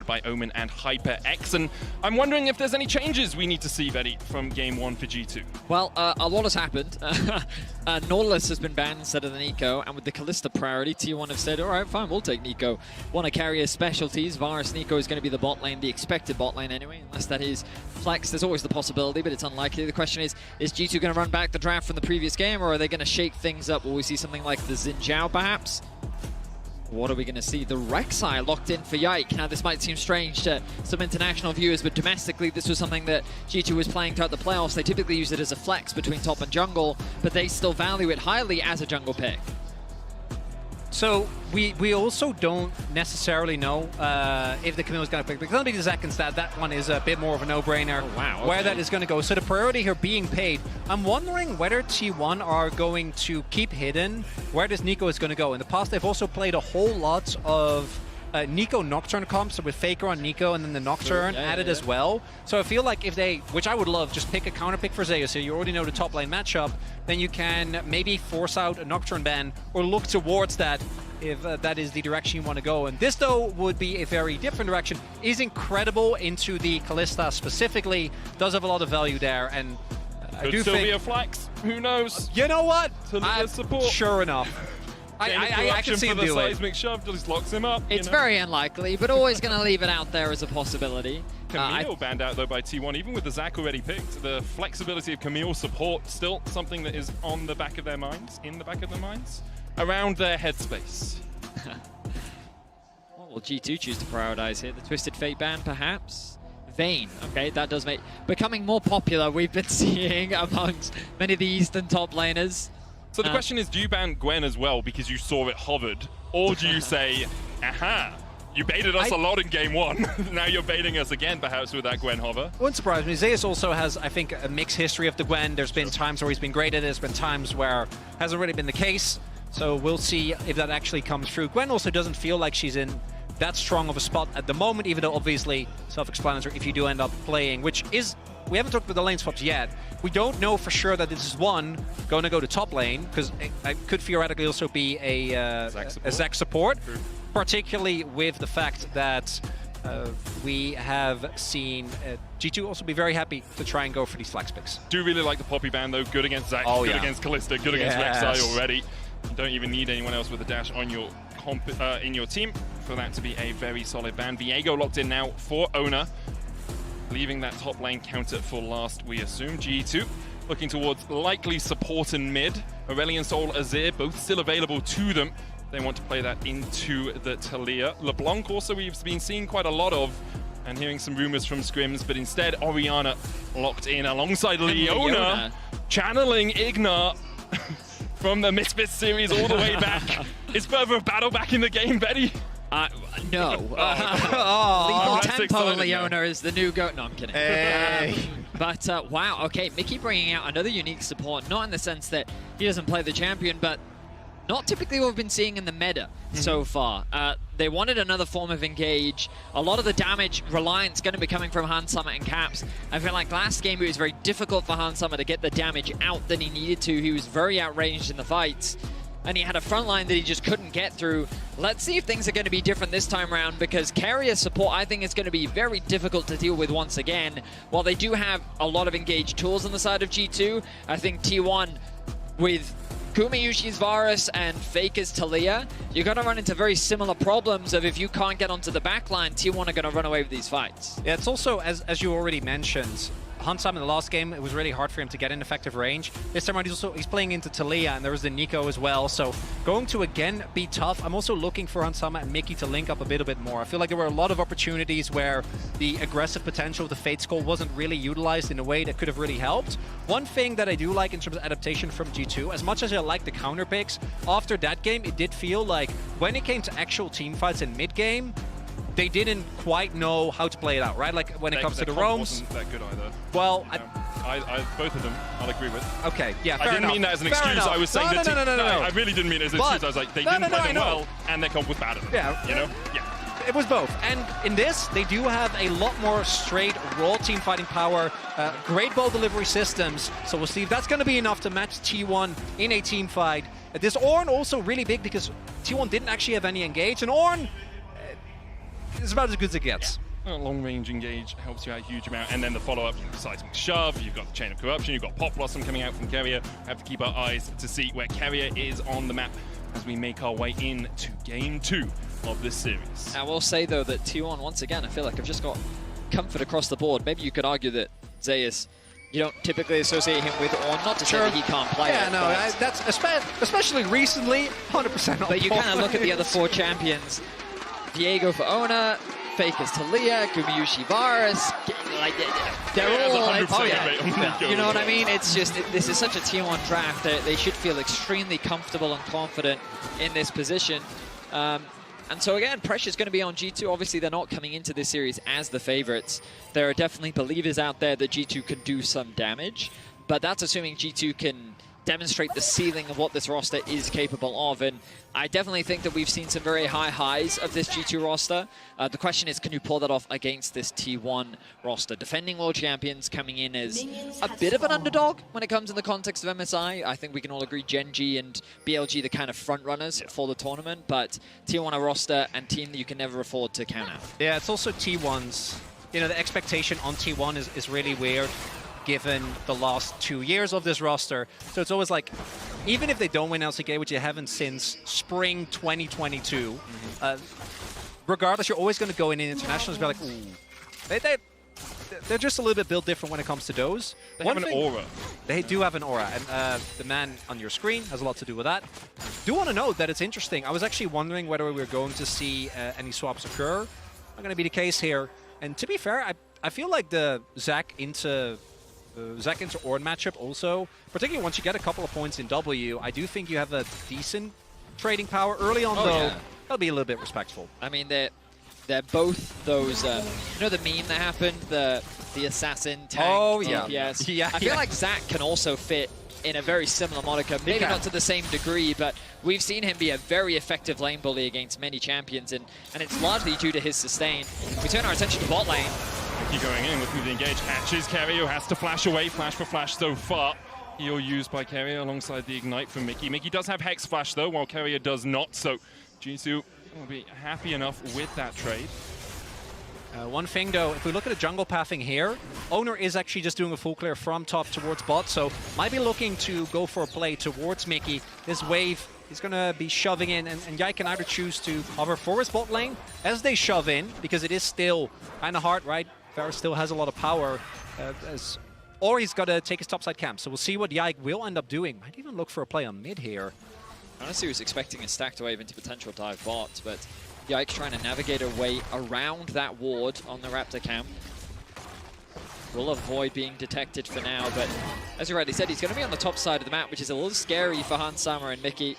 by Omen and HyperX. And I'm wondering if there's any changes we need to see, Betty, from Game 1 for G2. Well, a lot has happened. Nautilus has been banned instead of the Nico, and with the Kalista priority, T1 have said, all right, fine, we'll take Nico. Want to carry his specialties. Varus Nico is going to be the bot lane, the expected bot lane anyway, unless that is Flex. There's always the possibility, but it's unlikely. The question is G2 going to run back the draft from the previous game, or are they going to shake things up? Will we see something like the Xin Zhao, perhaps? What are we going to see? The Rek'Sai locked in for Yike. Now, this might seem strange to some international viewers, but domestically, this was something that G2 was playing throughout the playoffs. They typically use it as a flex between top and jungle, but they still value it highly as a jungle pick. So we also don't necessarily know if the Camille is going to pick. Because only the second stat, that one is a bit more of a no-brainer. Oh, wow, okay. Where that is going to go. So the priority here being paid. I'm wondering whether T1 are going to keep hidden where this Nico is going to go. In the past, they've also played a whole lot of Nico Nocturne comps, so with Faker on Nico and then the Nocturne added as well. So I feel like if they, which I would love, just pick a counter pick for Zeus, so you already know the top lane matchup, then you can maybe force out a Nocturne ban or look towards that if that is the direction you want to go. And this, though, would be a very different direction. Is incredible into the Kalista specifically, does have a lot of value there, and I do still think... be a flex, who knows? You know what? Support. Sure enough. I can see him do it. Seismic shove just locks him up. It's very unlikely, but always going to leave it out there as a possibility. Camille banned out though by T1, even with the Zac already picked. The flexibility of Camille support still something that is on the back of their minds, in the back of their minds, around their headspace. What will G2 choose to prioritize here? The Twisted Fate ban, perhaps? Vayne, okay, that does make becoming more popular. We've been seeing amongst many of the Eastern top laners. So the question is, do you ban Gwen as well because you saw it hovered? Or do you say, aha, you baited us a lot in Game 1, now you're baiting us again perhaps with that Gwen hover? Wouldn't surprise me. Zeus also has, I think, a mixed history of the Gwen. There's been times where he's been great at it, there's been times where it hasn't really been the case. So we'll see if that actually comes true. Gwen also doesn't feel like she's in that strong of a spot at the moment, even though obviously self-explanatory if you do end up playing, which is, we haven't talked about the lane swaps yet. We don't know for sure that this is one going to go to top lane, because it could theoretically also be a Zac support, particularly with the fact that we have seen G2 also be very happy to try and go for these flex picks. Do really like the Poppy ban though, good against Zac, good against Kalista, good against Rek'Sai already. You don't even need anyone else with a dash on your in your team for that to be a very solid ban. Viego locked in now for Oner, leaving that top lane counter for last, we assume. G2 looking towards likely support and mid. Aurelion Sol, Azir, both still available to them. They want to play that into the Talia. LeBlanc also we've been seeing quite a lot of, and hearing some rumors from scrims, but instead Orianna locked in alongside Leona, channeling Ignar from the Misfits series all the way back. Is further battle back in the game, Betty? No. Lethal Tempo Leona is the new goat. No, I'm kidding. Hey. But wow, okay, Mickey bringing out another unique support, not in the sense that he doesn't play the champion, but not typically what we've been seeing in the meta so far. They wanted another form of engage. A lot of the damage reliance going to be coming from Hans Summit and Caps. I feel like last game it was very difficult for Hans Summit to get the damage out that he needed to. He was very outranged in the fights, and he had a front line that he just couldn't get through. Let's see if things are going to be different this time around, because Keria support I think is going to be very difficult to deal with once again. While they do have a lot of engaged tools on the side of G2, I think T1 with Gumayusi's Varus and Faker's Talia, you're going to run into very similar problems of if you can't get onto the backline, T1 are going to run away with these fights. Yeah, it's also, as you already mentioned, Hansam in the last game, it was really hard for him to get in effective range. This time around, he's playing into Talia, and there was the Nico as well. So going to, again, be tough. I'm also looking for Hansama and Mickey to link up a little bit more. I feel like there were a lot of opportunities where the aggressive potential of the Fate Skull wasn't really utilized in a way that could have really helped. One thing that I do like in terms of adaptation from G2, as much as I like the counter picks, after that game, it did feel like when it came to actual team fights in mid-game, they didn't quite know how to play it out, right? Like when it comes to the roams. Wasn't that good either. Well, I both of them, I'll agree with. Okay, yeah, fair enough. I didn't mean that as an excuse. I was saying that. No, I really didn't mean it as an excuse. I was like, they didn't play them well, and their comp was bad at them. Yeah, you know, it was both. And in this, they do have a lot more straight, raw team fighting power, great ball delivery systems. So we'll see if that's going to be enough to match T1 in a team fight. This Ornn also really big because T1 didn't actually have any engage, and Ornn, it's about as good as it gets. Long-range engage helps you out a huge amount, and then the follow-up, seismic shove, you've got the chain of corruption, you've got pop blossom coming out from Keria. We have to keep our eyes to see where Keria is on the map as we make our way into Game 2 of this series. I will say though that T1, once again, I feel like I've just got comfort across the board. Maybe you could argue that Zeus, you don't typically associate him with, or not to say that he can't play it. No, that's especially recently, 100% on But you kind of look at the point. other 4 champions. Viego for Oner, Faker's Talia, Gumayusi Varus, like they're all like, oh yeah, you know what I mean? It's just, this is such a T1 draft. They should feel extremely comfortable and confident in this position. And so again, pressure's going to be on G2. Obviously, they're not coming into this series as the favorites. There are definitely believers out there that G2 can do some damage, but that's assuming G2 can demonstrate the ceiling of what this roster is capable of. And I definitely think that we've seen some very high highs of this G2 roster. The question is, can you pull that off against this T1 roster? Defending world champions coming in as a bit of an underdog when it comes in the context of MSI. I think we can all agree Gen G and BLG the kind of front runners for the tournament, but T1 a roster and team that you can never afford to count out. Yeah, it's also T1's, you know, the expectation on T1 is really weird given the last 2 years of this roster. So it's always like, even if they don't win LCK, which they haven't since spring 2022, regardless, you're always going to go in internationals and be like, ooh. They're just a little bit built different when it comes to those. They have an aura. They do have an aura, and the man on your screen has a lot to do with that. Do want to note that it's interesting. I was actually wondering whether we were going to see any swaps occur. Not going to be the case here. And to be fair, I feel like the Zac into Ornn matchup also, particularly once you get a couple of points in W, I do think you have a decent trading power early on, though. Yeah. That'll be a little bit respectful. I mean, they're both those, you know the meme that happened, the assassin tank DPS? Yeah, I feel like Zac can also fit in a very similar moniker, maybe not to the same degree, but we've seen him be a very effective lane bully against many champions, and it's largely due to his sustain. We turn our attention to bot lane. Mickey going in, looking to engage, catches Keria, who has to flash away, flash for flash so far. Heal used by Keria alongside the ignite from Mickey. Mickey does have Hex Flash though, while Keria does not, so Jisoo will be happy enough with that trade. One thing though, if we look at the jungle pathing here, Oner is actually just doing a full clear from top towards bot, so might be looking to go for a play towards Mickey. This wave is going to be shoving in, and Yai can either choose to hover for his bot lane as they shove in, because it is still kind of hard, right? Varus still has a lot of power, or he's got to take his topside camp. So we'll see what Yai will end up doing. Might even look for a play on mid here. Honestly, was expecting a stacked wave into potential dive bot, but Yike trying to navigate a way around that ward on the Raptor camp. Will avoid being detected for now, but as you rightly said, he's going to be on the top side of the map, which is a little scary for Hans Sama and Mickey.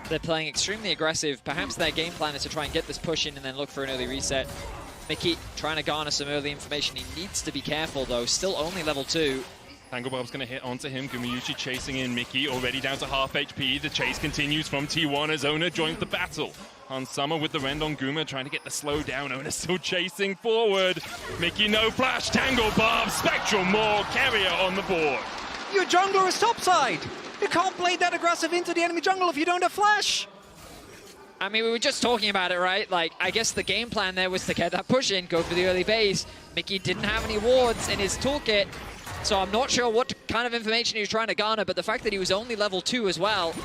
They're playing extremely aggressive. Perhaps their game plan is to try and get this push in and then look for an early reset. Mickey trying to garner some early information. He needs to be careful, though. Still only level 2. Tangle Bob's going to hit onto him. Gumayusi chasing in Mickey, already down to half HP. The chase continues from T1 as Oner joins the battle. Hans Sama with the rend on Guma, trying to get the slow down. Oner still chasing forward. Mickey, no flash. Tangle Bob, Spectral Maw, Keria on the board. Your jungler is topside. You can't play that aggressive into the enemy jungle if you don't have flash. I mean, we were just talking about it, right? Like, I guess the game plan there was to get that push in, go for the early base. Mickey didn't have any wards in his toolkit, so I'm not sure what kind of information he was trying to garner, but the fact that he was only level 2 as well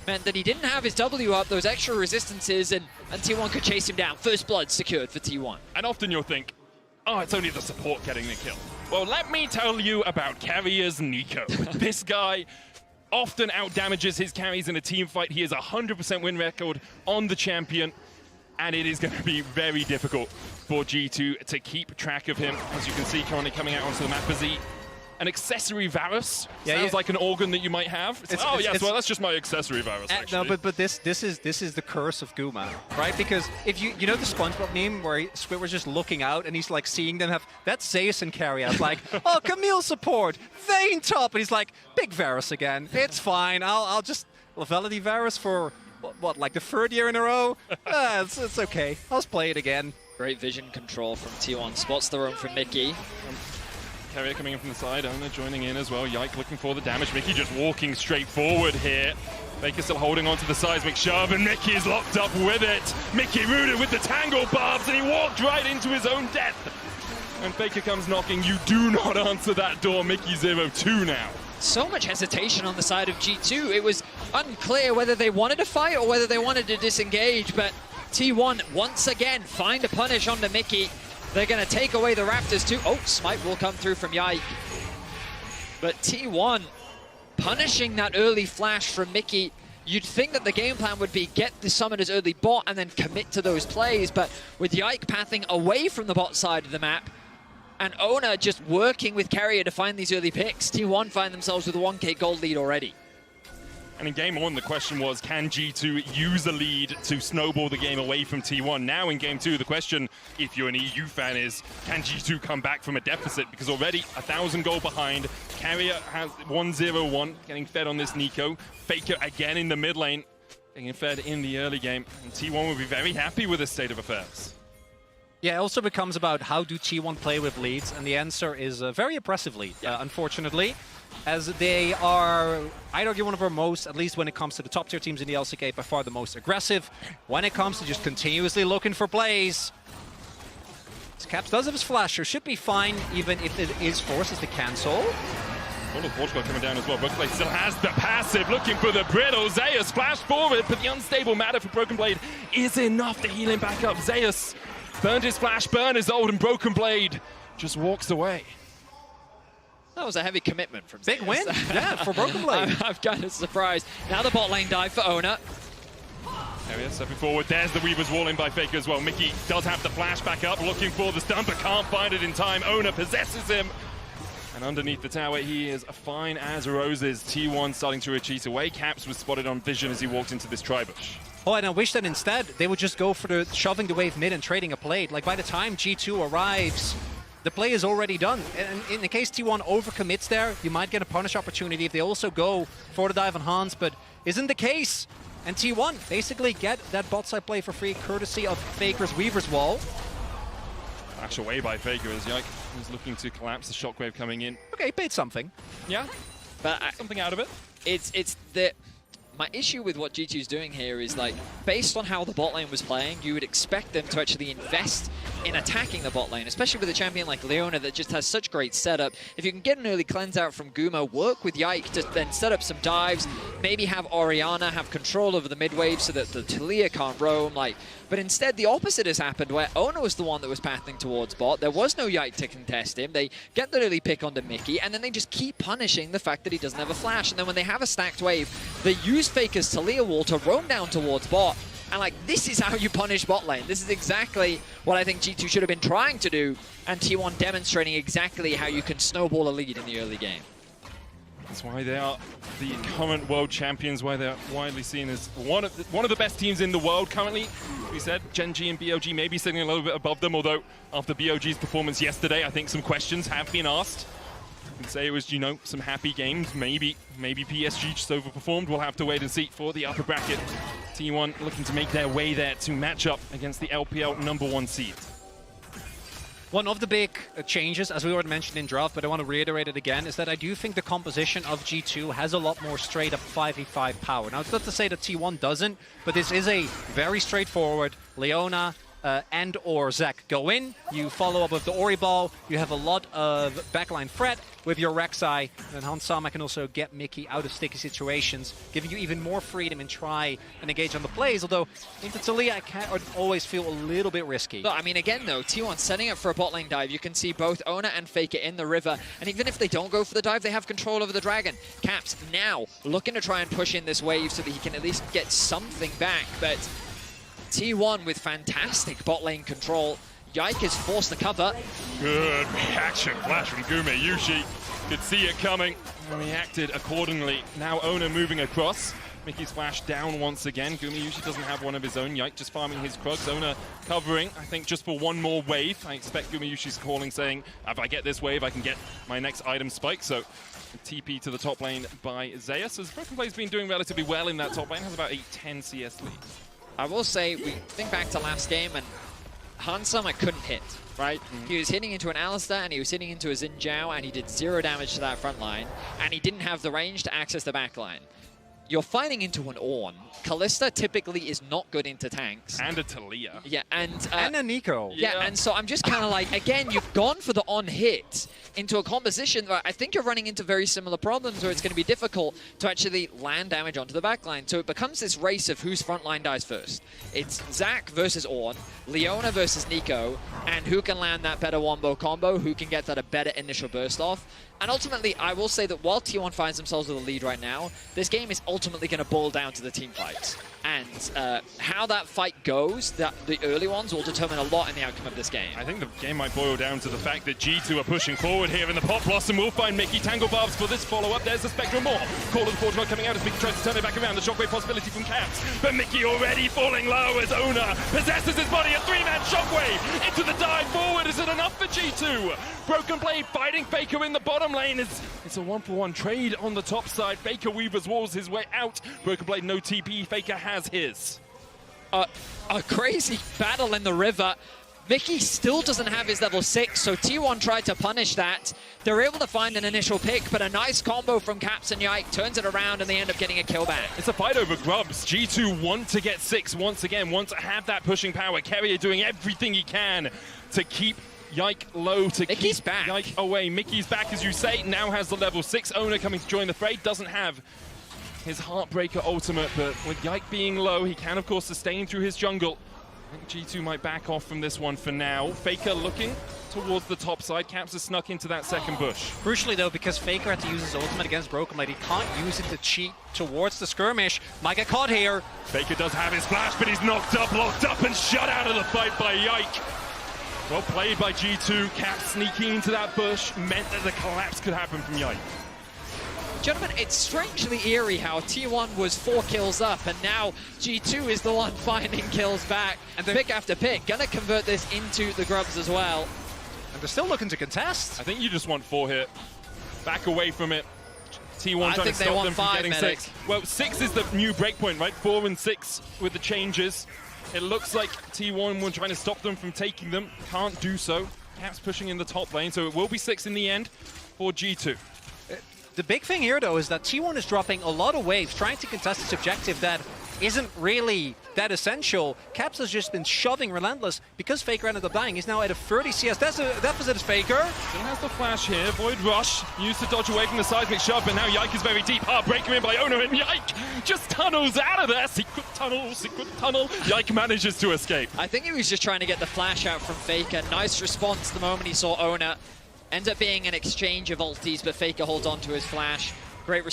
meant that he didn't have his W up, those extra resistances, and T1 could chase him down. First blood secured for T1. And often you'll think, oh, it's only the support getting the kill. Well, let me tell you about Keria's Nico. This guy often out-damages his carries in a team fight. He has a 100% win record on the champion, and it is going to be very difficult for G2 to keep track of him. As you can see, currently coming out onto the map, is he an accessory Varus? Sounds like an organ that you might have. Well, that's just my accessory Varus, actually. No, but this is the curse of Guma, right? Because if you know the SpongeBob meme where Squidward's just looking out and he's like seeing them have, that's Zeus and Keria. Like, oh, Camille support, Vayne top, and he's like, big Varus again. It's fine. I'll just Validity Varus for what, like the 3rd year in a row? It's okay. I'll just play it again. Great vision control from T1. Spots the roam from Mickey. Keria coming in from the side, Oner joining in as well. Yike looking for the damage. Mickey just walking straight forward here. Faker still holding on to the seismic shove, and Mickey is locked up with it. Mickey rooted with the tangle barbs, and he walked right into his own death. And Faker comes knocking. You do not answer that door. Mickey 0-2 now. So much hesitation on the side of G2. It was unclear whether they wanted to fight or whether they wanted to disengage, but T1 once again find a punish onto Mickey. They're going to take away the Raptors too. Oh, smite will come through from Yike. But T1 punishing that early flash from Mickey. You'd think that the game plan would be get the summoners early bot and then commit to those plays, but with Yike pathing away from the bot side of the map, and Oner just working with Keria to find these early picks, T1 find themselves with a 1k gold lead already. And in game 1, the question was, can G2 use a lead to snowball the game away from T1? Now in game 2, the question, if you're an EU fan, is can G2 come back from a deficit? Because already 1,000 gold behind. Keria has 1-0-1, getting fed on this Nico. Faker again in the mid lane, getting fed in the early game. And T1 will be very happy with this state of affairs. Yeah, it also becomes about how do T1 play with leads, and the answer is very oppressively, unfortunately. As they are, I'd argue, one of our most, at least when it comes to the top tier teams in the LCK, by far the most aggressive. When it comes to just continuously looking for plays, Caps does have his flasher, should be fine, even if it is forces to cancel. All of Portugal coming down as well. Broken Blade still has the passive, looking for the brittle. Zeus flash forward, but the unstable matter for Broken Blade is enough to heal him back up. Zeus burned his flash, burned his ult, and Broken Blade just walks away. That was a heavy commitment from Zeus. Big win, yeah, for Broken Blade. I'm kind of surprised. Now the bot lane dive for Oner. Keria stepping forward. There's the Weaver's wall in by Faker as well. Mickey does have the flash back up, looking for the stun, but can't find it in time. Oner possesses him. And underneath the tower, he is fine as roses. T1 starting to retreat away. Caps was spotted on vision as he walked into this tri-bush. Oh, and I wish that instead they would just go for the shoving the wave mid and trading a plate. Like, by the time G2 arrives, the play is already done. And in the case T1 overcommits there, you might get a punish opportunity if they also go for the dive on Hans, but isn't the case. And T1 basically get that bot side play for free, courtesy of Faker's Weaver's Wall. Flash away by Faker as Yike is looking to collapse, the shockwave coming in. Okay, paid something. Yeah, but something out of it. It's the... My issue with what G2's doing here is, like, based on how the bot lane was playing, you would expect them to actually invest in attacking the bot lane, especially with a champion like Leona that just has such great setup. If you can get an early cleanse out from Guma, work with Yike to then set up some dives, maybe have Orianna have control over the mid wave so that the Talia can't roam, like. But instead, the opposite has happened, where Oner was the one that was pathing towards bot. There was no Yike to contest him. They get the early pick onto Mickey, and then they just keep punishing the fact that he doesn't have a flash. And then when they have a stacked wave, they use Faker's Talia wall to roam down towards bot. And, like, this is how you punish bot lane. This is exactly what I think G2 should have been trying to do, and T1 demonstrating exactly how you can snowball a lead in the early game. That's why they are the current world champions, why they're widely seen as one of the best teams in the world currently. We said Gen G and BOG may be sitting a little bit above them, although after BOG's performance yesterday, I think some questions have been asked. You can say it was, you know, some happy games. Maybe PSG just overperformed. We'll have to wait and see for the upper bracket. T1 looking to make their way there to match up against the LPL #1 seed. One of the big changes, as we already mentioned in draft, but I want to reiterate it again, is that I do think the composition of G2 has a lot more straight-up 5v5 power. Now, it's not to say that T1 doesn't, but this is a very straightforward Leona and or Zac go in, you follow up with the Ori Ball, you have a lot of backline threat with your Rek'Sai, and Hans Sama can also get Mickey out of sticky situations, giving you even more freedom and try and engage on the plays, although into Talia I can always feel a little bit risky. Look, I mean, again though, T1 setting up for a bot lane dive, you can see both Oner and Faker in the river, and even if they don't go for the dive, they have control over the dragon. Caps now looking to try and push in this wave so that he can at least get something back, but T1 with fantastic bot lane control. Yike is forced to cover. Good reaction flash from Gumayusi. Could see it coming and reacted accordingly. Now Oner moving across. Mickey's flash down once again. Gumayusi doesn't have one of his own. Yike just farming his Krugs. Oner covering, I think, just for one more wave. I expect Gumayusi's calling, saying, if I get this wave, I can get my next item spike. So TP to the top lane by Zeus. As Broken Blade's been doing relatively well in that top lane, has about a 10 CS lead. I will say, we think back to last game, and Han Summer couldn't hit, right? He was hitting into an Alistar and he was hitting into a Xin Zhao and he did 0 damage to that front line and he didn't have the range to access the back line. You're fighting into an Ornn. Kalista typically is not good into tanks. And a Talia. Yeah, and a Nico. Yeah, and so I'm just kind of like, again, you've gone for the on-hit into a composition where I think you're running into very similar problems where it's going to be difficult to actually land damage onto the backline. So it becomes this race of whose front line dies first. It's Zac versus Ornn, Leona versus Nico, and who can land that better wombo combo, who can get that a better initial burst off. And ultimately, I will say that while T1 finds themselves with a lead right now, this game is ultimately going to boil down to the team fights. And how that fight goes, the early ones will determine a lot in the outcome of this game. I think the game might boil down to the fact that G2 are pushing forward here in the Pop Blossom. We'll find Mickey Tangle Barbs for this follow-up. There's the Spectrum more. Call of the Fortune coming out as Mickey tries to turn it back around. The shockwave possibility from Caps. But Mickey already falling low as Oner possesses his body. A 3-man shockwave into the dive forward. Is it enough for G2? Broken Blade fighting Faker in the bottom lane. It's a 1-for-1 trade on the top side. Faker weavers walls his way out. Broken Blade no TP. Faker has his. A crazy battle in the river. Mickey still doesn't have his level 6, so T1 tried to punish that. They're able to find an initial pick, but a nice combo from Caps and Yike turns it around and they end up getting a kill back. It's a fight over grubs. G2 want to get 6 once again, want to have that pushing power. Keria doing everything he can to keep Yike low, to Mickey's keep back. Yike away. Mickey's back, as you say, now has the level 6. Oner coming to join the fray, doesn't have his Heartbreaker ultimate, but with Yike being low, he can, of course, sustain through his jungle. I think G2 might back off from this one for now. Faker looking towards the top side. Caps has snuck into that second bush. Crucially, though, because Faker had to use his ultimate against Broken Blade, he can't use it to cheat towards the skirmish. Might get caught here. Faker does have his flash, but he's knocked up, locked up, and shut out of the fight by Yike. Well played by G2. Caps sneaking into that bush meant that the collapse could happen from Yike. Gentlemen, it's strangely eerie how T1 was 4 kills up, and now G2 is the one finding kills back. And pick after pick, gonna convert this into the grubs as well. And they're still looking to contest. I think you just want 4 hit. Back away from it. T1 trying to stop them from getting 6. Well, 6 is the new breakpoint, right? 4 and 6 with the changes. It looks like T1 were trying to stop them from taking them. Can't do so. Caps pushing in the top lane, so it will be 6 in the end for G2. The big thing here, though, is that T1 is dropping a lot of waves, trying to contest this objective that isn't really that essential. Caps has just been shoving relentless because Faker ended up dying. He's now at a 30 CS deficit is Faker. Still has the flash here. Void Rush used to dodge away from the seismic shove, but now Yike is very deep. Heartbreaker in by Oner, and Yike just tunnels out of there. Secret tunnel, secret tunnel. Yike manages to escape. I think he was just trying to get the flash out from Faker. Nice response the moment he saw Oner. Ends up being an exchange of ultis, but Faker holds on to his flash. Great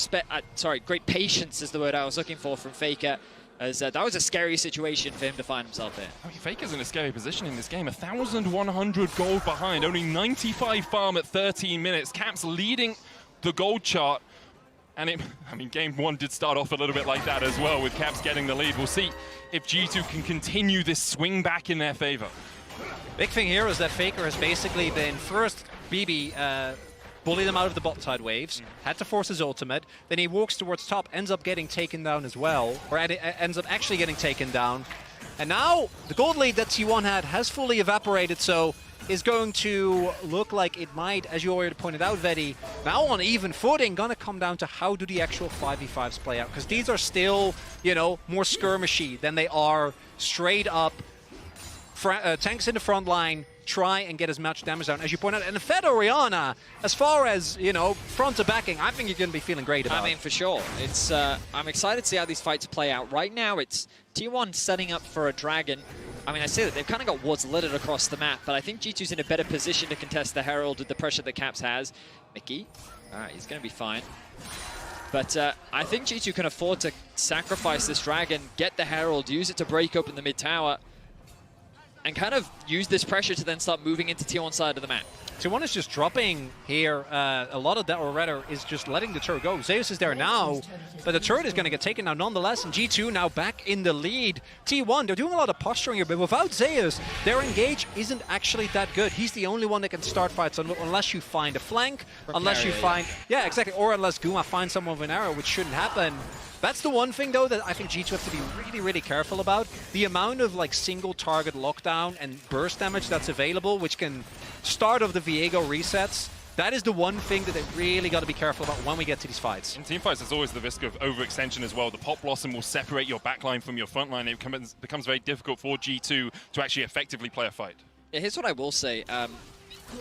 great patience is the word I was looking for from Faker. As that was a scary situation for him to find himself in. I mean, Faker's in a scary position in this game. 1,100 gold behind, only 95 farm at 13 minutes. Caps leading the gold chart. And game 1 did start off a little bit like that as well, with Caps getting the lead. We'll see if G2 can continue this swing back in their favor. Big thing here is that Faker has basically been first BB bully them out of the bot side waves, had to force his ultimate, then he walks towards top, ends up getting taken down as well, or ends up actually getting taken down. And now the gold lead that T1 had has fully evaporated, so is going to look like it might, as you already pointed out, Vedi, now on even footing, gonna come down to how do the actual 5v5s play out, because these are still, you know, more skirmishy than they are straight up tanks in the front line, try and get as much damage down as you point out. And Fed Oriana, as far as, you know, front to backing, I think you're going to be feeling great about it. I mean, for sure. It's I'm excited to see how these fights play out. Right now, it's T1 setting up for a dragon. I mean, I say that they've kind of got wards littered across the map, but I think G2's in a better position to contest the Herald with the pressure that Caps has. Mickey, all right, he's going to be fine. But I think G2 can afford to sacrifice this dragon, get the Herald, use it to break open the mid tower, and kind of use this pressure to then start moving into T1 side of the map. T1 is just dropping here. A lot of that, or rather, is just letting the turret go. Zeus is there now, but the turret is going to get taken down nonetheless, and G2 now back in the lead. T1, they're doing a lot of posturing here, but without Zeus, their engage isn't actually that good. He's the only one that can start fights unless you find a flank, unless you find... Yeah, exactly, or unless Guma finds someone with an arrow, which shouldn't happen. That's the one thing, though, that I think G2 have to be really, really careful about. The amount of like single target lockdown and burst damage that's available, which can start off the Viego resets. That is the one thing that they really got to be careful about when we get to these fights. In teamfights, there's always the risk of overextension as well. The Pop Blossom will separate your backline from your frontline. It becomes very difficult for G2 to actually effectively play a fight. Yeah, here's what I will say.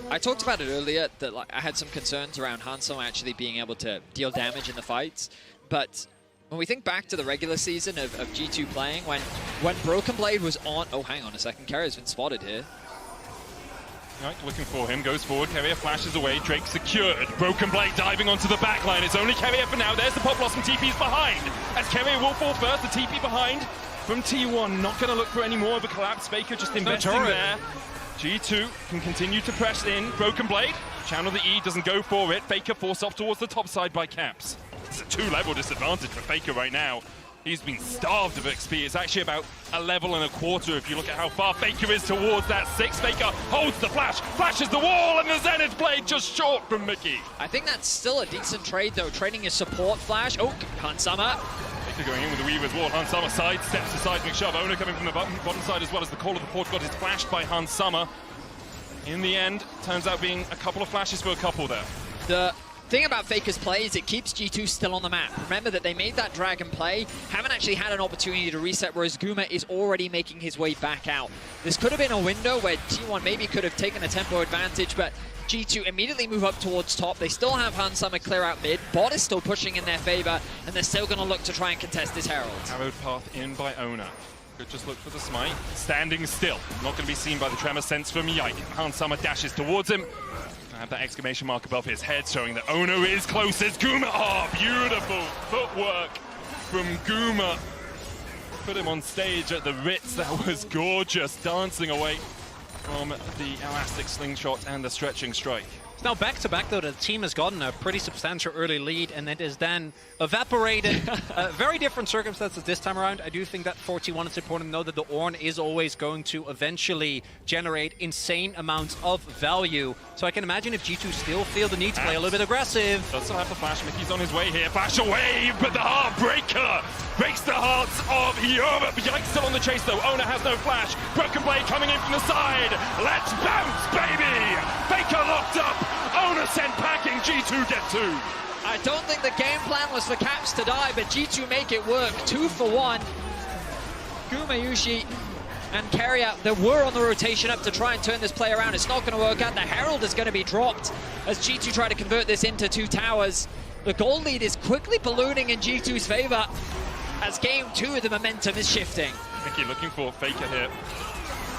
I talked about it earlier that like I had some concerns around Hanzo actually being able to deal damage in the fights, but when we think back to the regular season of G2 playing, when Broken Blade was on... Oh, hang on a second. Keria's been spotted here. Right, looking for him, goes forward, Keria flashes away, Drake secured. Broken Blade diving onto the backline. It's only Keria for now. There's the Pop Blossom, TP's behind. As Keria will fall first, the TP behind from T1. Not going to look for any more of a collapse. Faker just investing there. G2 can continue to press in. Broken Blade, channel the E, doesn't go for it. Faker forced off towards the top side by Caps. It's a 2-level disadvantage for Faker right now. He's been starved of XP. It's actually about a level and a quarter if you look at how far Faker is towards that 6. Faker holds the flash, flashes the wall, and the Zenith Blade just short from Mickey. I think that's still a decent trade, though, trading his support flash. Oh, Hansama. Faker going in with the Weaver's Wall. Hansama side steps aside, McShove. Oner coming from the bottom side as well as the Call of the Port God is flashed by Hansama. In the end, turns out being a couple of flashes for a couple there. The thing about Faker's play is it keeps G2 still on the map. Remember that they made that dragon play, haven't actually had an opportunity to reset, whereas Guma is already making his way back out. This could have been a window where T1 maybe could have taken a tempo advantage, but G2 immediately move up towards top. They still have Hansama clear out mid. Bot is still pushing in their favor, and they're still going to look to try and contest this Herald. Arrowed path in by Oner. Could just look for the smite. Standing still. Not going to be seen by the tremor sense from Yike. Hansama dashes towards him. Have that exclamation mark above his head showing that Oner is closest. Guma, oh, beautiful footwork from Guma. Put him on stage at the Ritz. That was gorgeous, dancing away from the elastic slingshot and the stretching strike. Now back-to-back, though, the team has gotten a pretty substantial early lead, and it is then evaporated. Very different circumstances this time around. I do think that for T1 it's important to know that the Ornn is always going to eventually generate insane amounts of value. So I can imagine if G2 still feel the need to play a little bit aggressive. Does still have the flash. Mickey's on his way here. Flash away, but the Heartbreaker breaks the hearts of Europe. Yike's still on the chase, though. Oner has no flash. Broken Blade coming in from the side. Let's bounce, baby! Faker locked up. Oner sent packing. G2 get 2. I don't think the game plan was for Caps to die, but G2 make it work. 2 for 1. Gumayusi and Keria that were on the rotation up to try and turn this play around. It's not going to work out. The Herald is going to be dropped as G2 try to convert this into 2 towers. The gold lead is quickly ballooning in G2's favor as game 2 the momentum is shifting. Mickey looking for Faker here.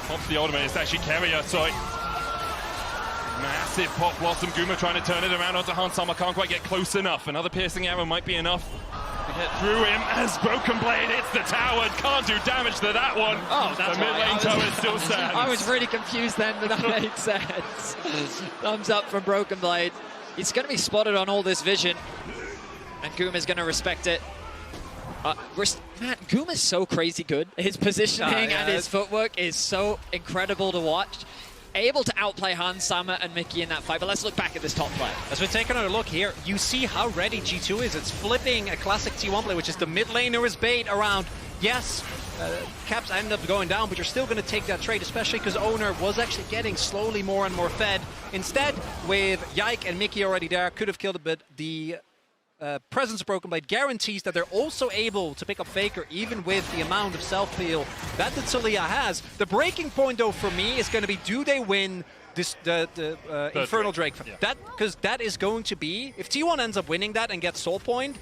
Pops the ultimate. It's actually Keria, sorry. Massive Pop Blossom. Guma trying to turn it around onto Hansama. Can't quite get close enough. Another piercing arrow might be enough to get through him as Broken Blade hits the tower. Can't do damage to that one. Oh, that's the mid lane tower still stands. I was really confused then, but that makes sense. Thumbs up from Broken Blade. He's going to be spotted on all this vision, and Guma's going to respect it. Man, Guma's so crazy good. His positioning and his footwork is so incredible to watch. Able to outplay Hansama and Mickey in that fight, but let's look back at this top play. As we take another look here, you see how ready G2 is. It's flipping a classic T1 play, which is the mid laner is bait around. Yes, Caps end up going down, but you're still going to take that trade, especially because Oner was actually getting slowly more and more fed. Instead, with Yike and Mickey already there, could have killed a bit. The presence of Broken Blade guarantees that they're also able to pick up Faker, even with the amount of self-heal that the Talia has. The breaking point, though, for me is going to be, do they win this the Infernal Drake? Yeah. Because that is going to be, if T1 ends up winning that and gets Soul Point,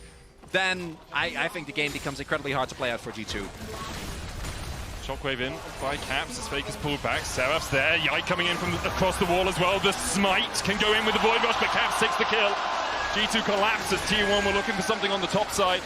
then I think the game becomes incredibly hard to play out for G2. Shockwave in by Caps as Faker's pulled back. Seraph's there. Yike coming in from across the wall as well. The smite can go in with the Void Rush, but Caps takes the kill. G2 collapses. T1 were looking for something on the top side.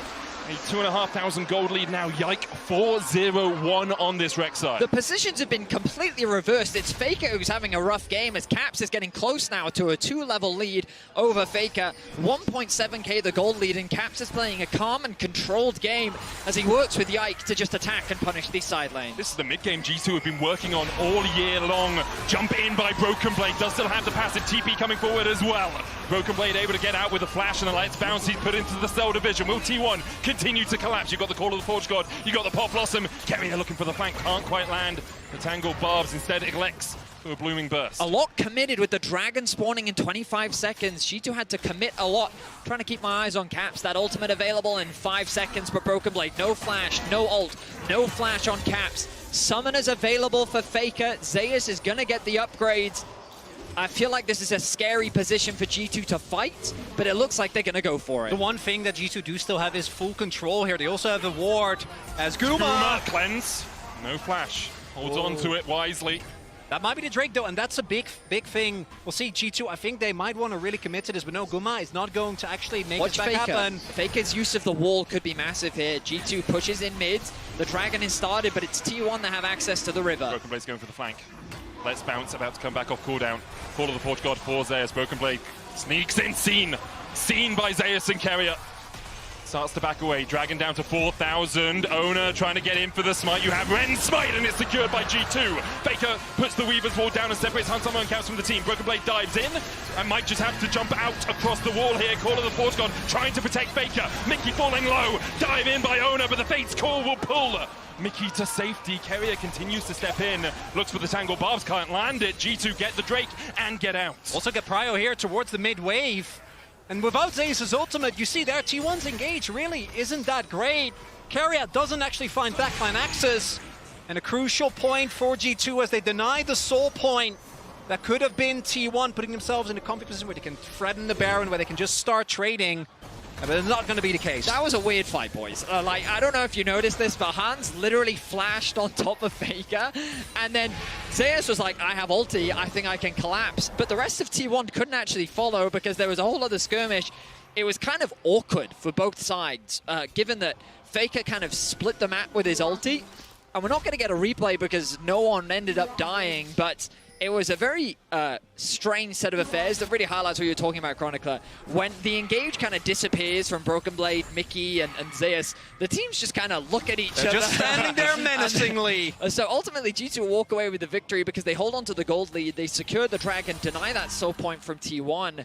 A 2,500 gold lead now. Yike 4-0-1 on this Rex side. The positions have been completely reversed. It's Faker who's having a rough game as Caps is getting close now to a 2-level lead over Faker. 1.7k the gold lead, and Caps is playing a calm and controlled game as he works with Yike to just attack and punish these side lanes. This is the mid-game G2 have been working on all year long. Jump in by Broken Blade. Does still have the passive TP coming forward as well. Broken Blade able to get out with a flash and a lights bounce. He's put into the cell division. Will T1 continue to collapse. You've got the Call of the Forge God, you've got the Pop Blossom. Keria looking for the flank, can't quite land. The Tangled Barbs instead elects to a Blooming Burst. A lot committed with the Dragon spawning in 25 seconds. G2 had to commit a lot. Trying to keep my eyes on Caps. That ultimate available in 5 seconds, but Broken Blade, no flash, no ult, no flash on Caps. Summoners available for Faker. Zeus is gonna get the upgrades. I feel like this is a scary position for G2 to fight, but it looks like they're going to go for it. The one thing that G2 do still have is full control here. They also have the ward as Guma cleanse. No flash. Holds on to it wisely. That might be the Drake though, and that's a big thing. We'll see G2, I think they might want to really commit to this, but no, Guma is not going to actually make it back happen. Faker's use of the wall could be massive here. G2 pushes in mid. The Dragon is started, but it's T1 that have access to the river. Broken Blade's going for the flank. Let's bounce, about to come back off cooldown. Call of the Forge God for Zeus. Broken Blade sneaks in, seen by Zeus and Keria. Starts to back away, Dragon down to 4,000. Oner trying to get in for the smite. You have Ren's smite, and it's secured by G2. Faker puts the Weaver's wall down and separates Hansama and Caps from the team. Broken Blade dives in, and might just have to jump out across the wall here. Call of the Forge God trying to protect Faker. Mickey falling low, dive in by Oner, but the Fate's Call will pull Mickey to safety. Keria continues to step in, looks for the Tangled Barbs, can't land it. G2 get the Drake and get out. Also get Prio here towards the mid wave. And without Zeus' ultimate, you see there, T1's engage really isn't that great. Keria doesn't actually find backline access. And a crucial point for G2 as they deny the soul point. That could have been T1 putting themselves in a comfy position where they can threaten the Baron, where they can just start trading. But it's not going to be the case. That was a weird fight, boys. Like, I don't know if you noticed this, but Hans literally flashed on top of Faker. And then Zeus was like, I have ulti, I think I can collapse. But the rest of T1 couldn't actually follow because there was a whole other skirmish. It was kind of awkward for both sides, given that Faker kind of split the map with his ulti. And we're not going to get a replay because no one ended up dying, but it was a very strange set of affairs that really highlights what you're talking about, Chronicler. When the engage kind of disappears from Broken Blade, Mickey, and Zeus, the teams just kind of look at each other. Just standing there menacingly. So ultimately, G2 walk away with the victory because they hold on to the gold lead. They secure the Dragon, deny that soul point from T1.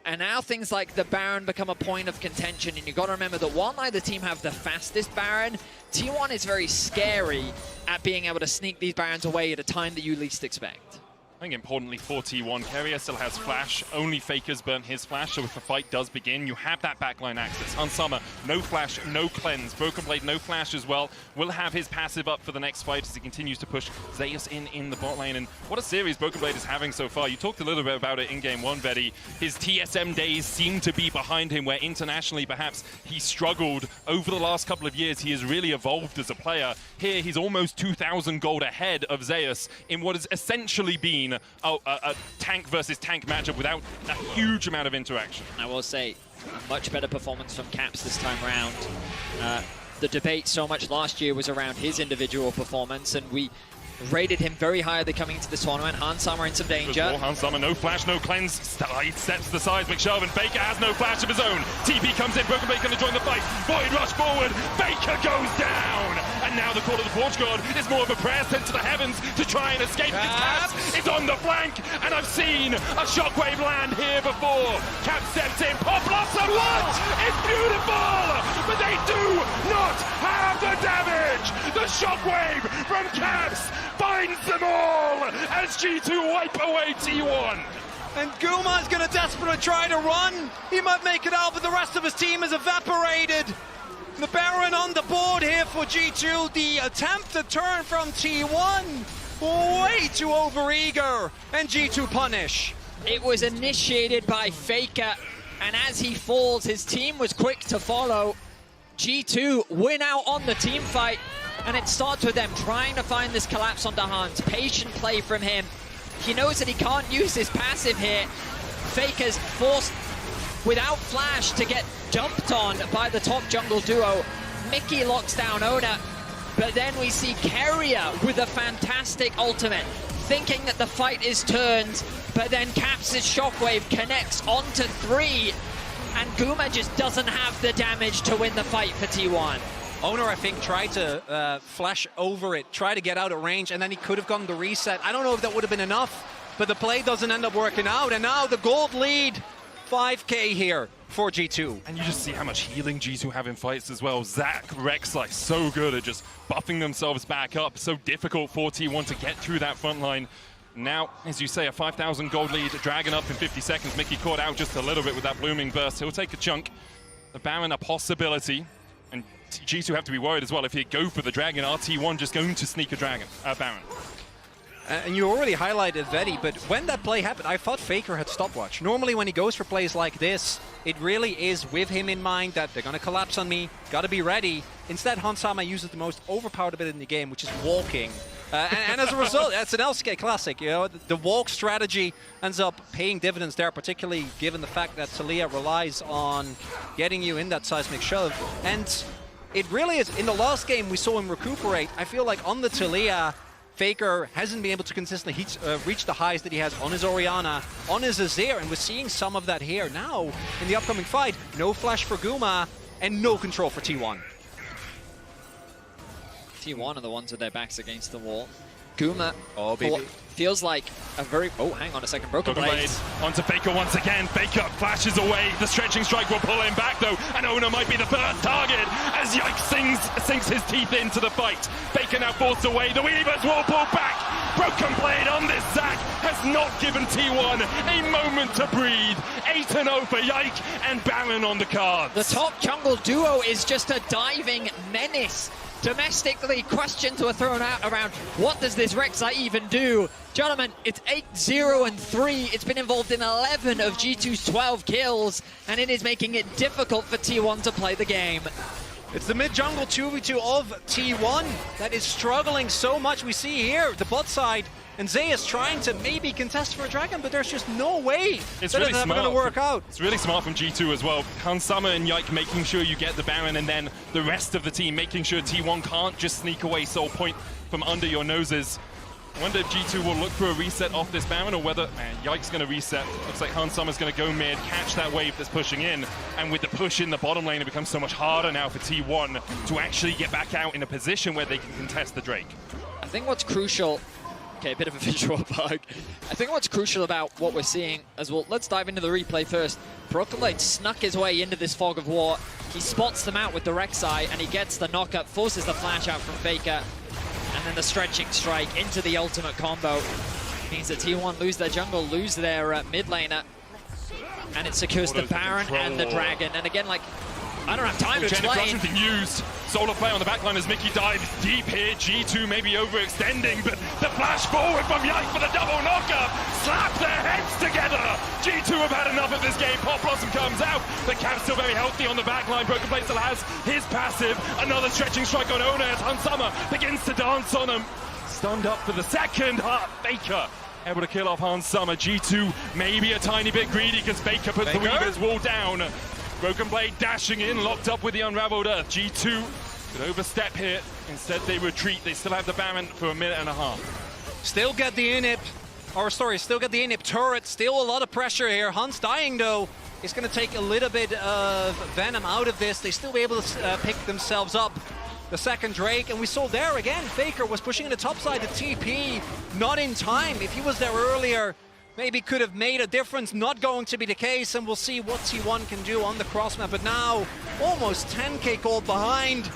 And now things like the Baron become a point of contention. And you've got to remember that while neither team have the fastest Baron, T1 is very scary at being able to sneak these Barons away at a time that you least expect. I think importantly for T1, Keria still has flash. Only Faker's burnt his flash, so if the fight does begin, you have that backline access. Hansama, no flash, no cleanse. Broken Blade, no flash as well. Will have his passive up for the next fight as he continues to push Zeus in the bot lane. And what a series Broken Blade is having so far. You talked a little bit about it in Game 1, Betty. His TSM days seem to be behind him, where internationally perhaps he struggled over the last couple of years. He has really evolved as a player. Here, he's almost 2,000 gold ahead of Zeus in what has essentially been a tank versus tank matchup without a huge amount of interaction. I will say, a much better performance from Caps this time round. The debate so much last year was around his individual performance, and we rated him very highly coming into this tournament. Hansama in some danger. Hansama, no flash, no cleanse. Steps to the sides. McShelvin. Faker has no flash of his own. TP comes in. Broken Blade going to join the fight. Void rush forward. Faker goes down. And now the Call of the Forge God is more of a prayer sent to the heavens to try and escape. Caps is on the flank. And I've seen a shockwave land here before. Cap steps in. Pop Blossom. What? It's beautiful. But they do not have the damage. The shockwave from Caps finds them all as G2 wipe away T1. And Guma's going to desperately try to run. He might make it out, but the rest of his team is evaporated. The Baron on the board here for G2. The attempt to turn from T1. Way too overeager. And G2 punish. It was initiated by Faker. And as he falls, his team was quick to follow. G2 win out on the team fight. And it starts with them trying to find this collapse onto Hans. Patient play from him. He knows that he can't use his passive here. Faker's forced without flash to get jumped on by the top jungle duo. Mickey locks down Oner. But then we see Keria with a fantastic ultimate, thinking that the fight is turned. But then Caps' shockwave connects onto 3. And Guma just doesn't have the damage to win the fight for T1. Oner, I think, tried to flash over it, try to get out of range, and then he could have gotten the reset. I don't know if that would have been enough, but the play doesn't end up working out. And now the gold lead 5k here for G2. And you just see how much healing G2 have in fights as well. Zac, Rek'Sai, so good at just buffing themselves back up. So difficult for T1 to get through that front line. Now, as you say, a 5,000 gold lead, Dragon up in 50 seconds. Mickey caught out just a little bit with that blooming burst. He'll take a chunk. The Baron a possibility. And G2 have to be worried as well. If he go for the Dragon, are T1 just going to sneak a Baron? And you already highlighted Vedi, but when that play happened, I thought Faker had stopwatch. Normally when he goes for plays like this, it really is with him in mind that they're going to collapse on me, got to be ready. Instead, Hansama uses the most overpowered ability in the game, which is walking. And as a result, that's an LCK classic. You know, the walk strategy ends up paying dividends there, particularly given the fact that Taliyah relies on getting you in that seismic shove. And it really is, in the last game we saw him recuperate. I feel like on the Taliyah, Faker hasn't been able to consistently reach the highs that he has on his Orianna, on his Azir, and we're seeing some of that here now in the upcoming fight. No flash for Guma, and no control for T1. T1 are the ones with their backs against the wall. Guma feels like a very... Oh, hang on a second. Broken Blade. Onto Faker once again. Faker flashes away. The stretching strike will pull him back, though. And Oner might be the first target as Yikes sinks his teeth into the fight. Faker now forced away. The Weavers will pull back. Broken Blade on this Zac has not given T1 a moment to breathe. 8-0 for Yike and Baron on the cards. The top jungle duo is just a diving menace. Domestically, questions were thrown out around what does this Rek'Sai even do? Gentlemen, it's 8-0-3. It's been involved in 11 of G2's 12 kills, and it is making it difficult for T1 to play the game. It's the mid-jungle 2v2 of T1 that is struggling so much. We see here the bot side and Zeus trying to maybe contest for a Dragon, but there's just no way it's that really it's going to work out. It's really smart from G2 as well. Hansama and Yike making sure you get the Baron, and then the rest of the team making sure T1 can't just sneak away Soul Point from under your noses. I wonder if G2 will look for a reset off this Baron, or whether Yike's going to reset. Looks like Hansama's going to go mid, catch that wave that's pushing in, and with the push in the bottom lane, it becomes so much harder now for T1 to actually get back out in a position where they can contest the Drake. I think what's crucial... Okay, a bit of a visual bug. I think what's crucial about what we're seeing as well, let's dive into the replay first. Broken Blade snuck his way into this fog of war. He spots them out with the Rek'Sai, and he gets the knockup, forces the flash out from Faker, and then the stretching strike into the ultimate combo. Means that T1 lose their jungle, lose their mid laner, and it secures the Baron and the Dragon. And again, like, I don't have time to explain. Being used. Solo play on the backline as Mickey dives deep here. G2 maybe overextending, but the flash forward from Yike for the double knockup. Slap their heads together. G2 have had enough of this game. Pop Blossom comes out. The Cap's still very healthy on the backline. Broken Blade still has his passive. Another stretching strike on Oner as Hansama begins to dance on him. Stunned up for the second. Faker able to kill off Hansama. G2 maybe a tiny bit greedy because Faker puts the Weaver's wall down. Broken Blade dashing in, locked up with the Unraveled Earth. G2 could overstep here. Instead, they retreat. They still have the Baron for a minute and a half. Still get the inhib, still get the inhib turret. Still a lot of pressure here. Hunt's dying, though. It's going to take a little bit of venom out of this. They still be able to pick themselves up the second Drake. And we saw there again, Faker was pushing in the top side. The TP, not in time. If he was there earlier, maybe could have made a difference. Not going to be the case, and we'll see what T1 can do on the cross map. But now, almost 10k gold behind.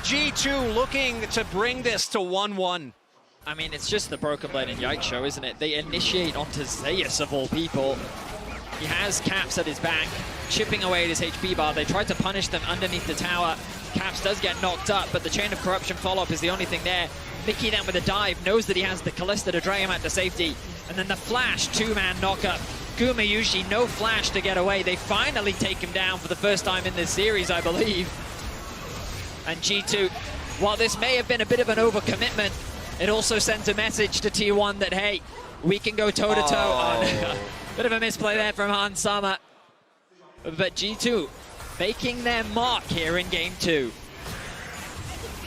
G2 looking to bring this to 1-1. I mean, it's just the Broken Blade and Yike show, isn't it? They initiate onto Zeus, of all people. He has Caps at his back, chipping away at his HP bar. They try to punish them underneath the tower. Caps does get knocked up, but the Chain of Corruption follow-up is the only thing there. Mickey then with a dive, knows that he has the Kalista to drag him out to safety. And then the flash, two-man knockup. Gumayusi, no flash to get away. They finally take him down for the first time in this series, I believe. And G2, while this may have been a bit of an overcommitment, it also sends a message to T1 that, hey, we can go toe-to-toe on... Bit of a misplay there from Hansama. But G2 making their mark here in Game 2.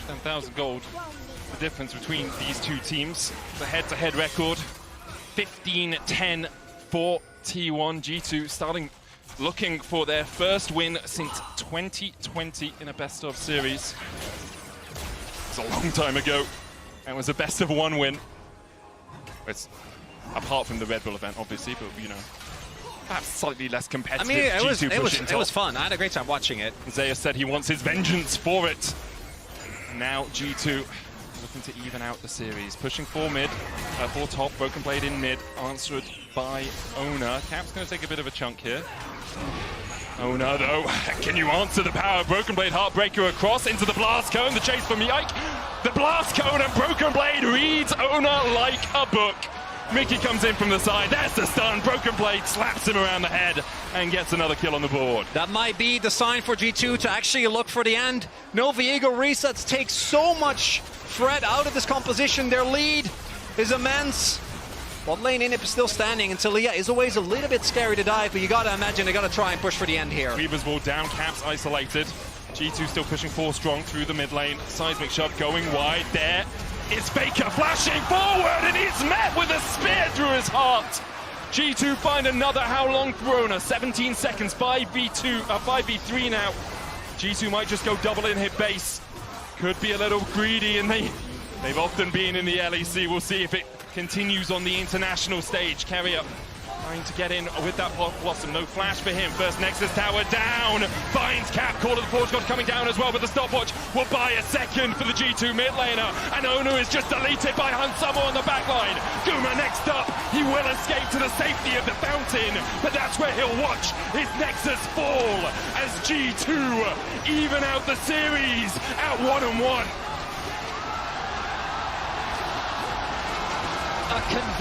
10,000 gold. The difference between these two teams. The head-to-head record. 15-10 for T1. G2 starting looking for their first win since 2020 in a best-of series. It's a long time ago. And it was a best-of-1 win. It's apart from the Red Bull event, obviously, but you know. perhaps slightly less competitive. I mean, G2 it was fun. I had a great time watching it. Zeus said he wants his vengeance for it. Now G2 looking to even out the series. Pushing for mid, for top, Broken Blade in mid, answered by Oner. Cap's going to take a bit of a chunk here. Oner though, can you answer the power? Broken Blade Heartbreaker across into the Blast Cone, the chase from Yike. The Blast Cone and Broken Blade reads Oner like a book. Mickey comes in from the side, there's the stun, Broken Blade slaps him around the head and gets another kill on the board. That might be the sign for G2 to actually look for the end. No Viego resets take so much threat out of this composition. Their lead is immense. Bot lane Inip is still standing, and Talia is always a little bit scary to dive, but you gotta imagine they gotta try and push for the end here. Weaver's wall down, Caps isolated. G2 still pushing 4 strong through the mid lane. Seismic shove going wide there. It's Faker flashing forward, and he's met with a spear through his heart. G2 find another How Long Throna, 17 seconds, 5v3 now. G2 might just go double in hit base. Could be a little greedy, and they've often been in the LEC. We'll see if it continues on the international stage. Keria trying to get in with that Blossom. No flash for him. First Nexus Tower down. Finds Cap. Call of the Forge God coming down as well, but the stopwatch will buy a second for the G2 mid laner. And Oner is just deleted by Hansamu on the backline. Guma next up. He will escape to the safety of the fountain, but that's where he'll watch his Nexus fall as G2 even out the series at 1-1. A convincing